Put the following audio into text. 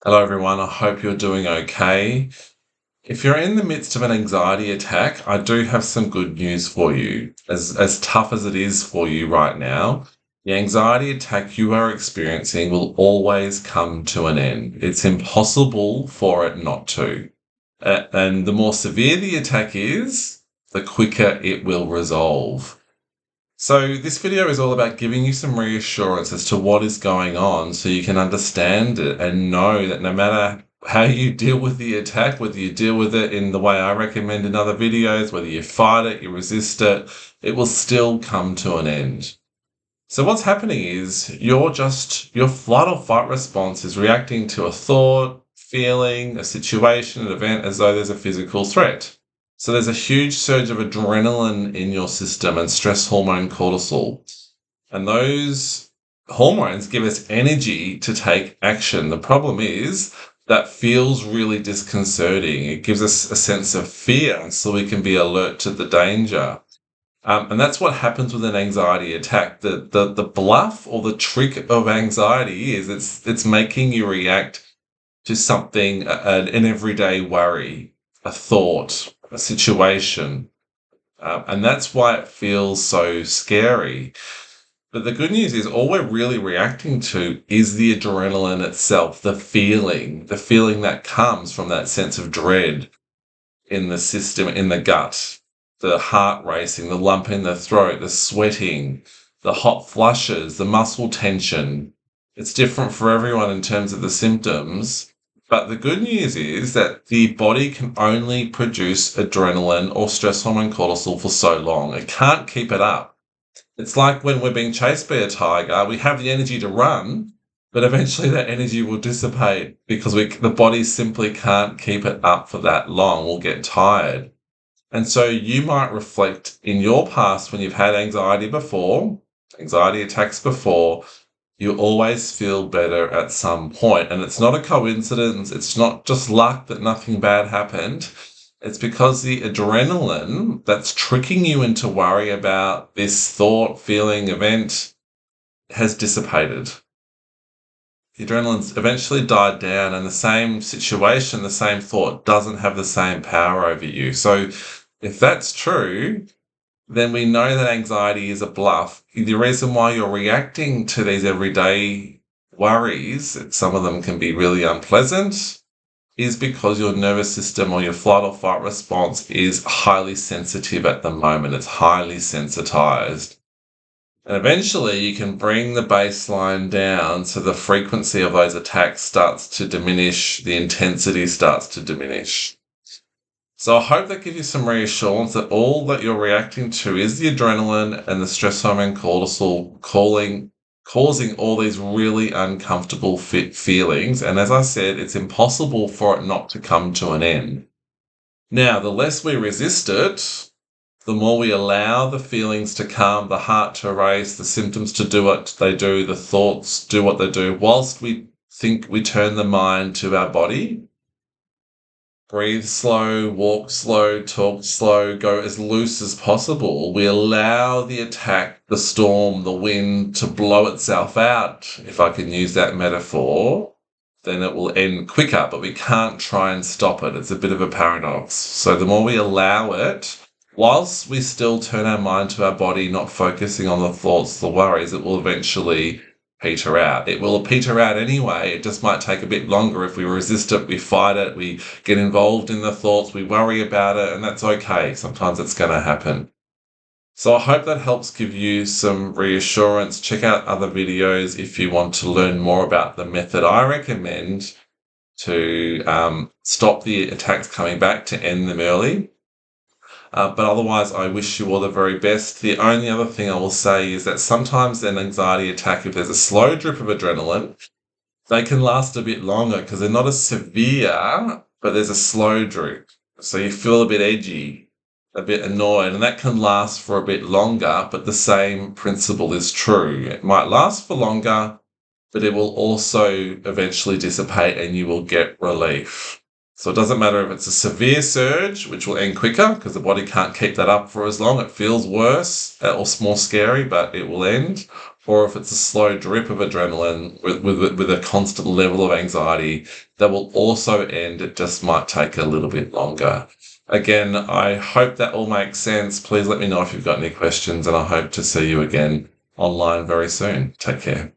Hello, everyone. I hope you're doing okay. If you're in the midst of an anxiety attack, I do have some good news for you. As tough as it is for you right now, the anxiety attack you are experiencing will always come to an end. It's impossible for it not to. And the more severe the attack is, the quicker it will resolve. So, this video is all about giving you some reassurance as to what is going on so you can understand it and know that no matter how you deal with the attack, whether you deal with it in the way I recommend in other videos, whether you fight it, you resist it, it will still come to an end. So, what's happening is your flight or fight response is reacting to a thought, feeling, a situation, an event as though there's a physical threat. So there's a huge surge of adrenaline in your system and stress hormone cortisol. And those hormones give us energy to take action. The problem is that feels really disconcerting. It gives us a sense of fear so we can be alert to the danger. And that's what happens with an anxiety attack. The bluff or the trick of anxiety is it's making you react to something, an everyday worry, a thought, a situation. And that's why it feels so scary. But the good news is all we're really reacting to is the adrenaline itself, the feeling that comes from that sense of dread in the system, in the gut, the heart racing, the lump in the throat, the sweating, the hot flushes, the muscle tension. It's different for everyone in terms of the symptoms. But the good news is that the body can only produce adrenaline or stress hormone cortisol for so long. It can't keep it up. It's like when we're being chased by a tiger, we have the energy to run, but eventually that energy will dissipate because the body simply can't keep it up for that long. We'll get tired. And so you might reflect in your past when you've had anxiety attacks before, you always feel better at some point. And it's not a coincidence. It's not just luck that nothing bad happened. It's because the adrenaline that's tricking you into worry about this thought, feeling, event has dissipated. The adrenaline's eventually died down, and the same situation, the same thought doesn't have the same power over you. So if that's true, then we know that anxiety is a bluff. The reason why you're reacting to these everyday worries, some of them can be really unpleasant, is because your nervous system or your flight or fight response is highly sensitive at the moment. It's highly sensitized. And eventually you can bring the baseline down so the frequency of those attacks starts to diminish, the intensity starts to diminish. So I hope that gives you some reassurance that all that you're reacting to is the adrenaline and the stress hormone cortisol causing all these really uncomfortable feelings. And as I said, it's impossible for it not to come to an end. Now, the less we resist it, the more we allow the feelings to come, the heart to race, the symptoms to do what they do, the thoughts do what they do, whilst we think we turn the mind to our body. Breathe slow, walk slow, talk slow, go as loose as possible. We allow the attack, the storm, the wind to blow itself out, if I can use that metaphor. Then it will end quicker, but we can't try and stop it. It's a bit of a paradox. So the more we allow it, whilst we still turn our mind to our body, not focusing on the thoughts, the worries, it will eventually peter out. It will peter out anyway. It just might take a bit longer. If we resist it, we fight it, we get involved in the thoughts, we worry about it, and that's okay. Sometimes it's going to happen. So I hope that helps give you some reassurance. Check out other videos if you want to learn more about the method I recommend to stop the attacks coming back, to end them early. But otherwise, I wish you all the very best. The only other thing I will say is that sometimes an anxiety attack, if there's a slow drip of adrenaline, they can last a bit longer because they're not as severe, but there's a slow drip. So you feel a bit edgy, a bit annoyed, and that can last for a bit longer, but the same principle is true. It might last for longer, but it will also eventually dissipate and you will get relief. So it doesn't matter if it's a severe surge, which will end quicker because the body can't keep that up for as long. It feels worse or more scary, but it will end. or if it's a slow drip of adrenaline with a constant level of anxiety that will also end. It just might take a little bit longer. Again, I hope that all makes sense. Please let me know if you've got any questions, and I hope to see you again online very soon. Take care.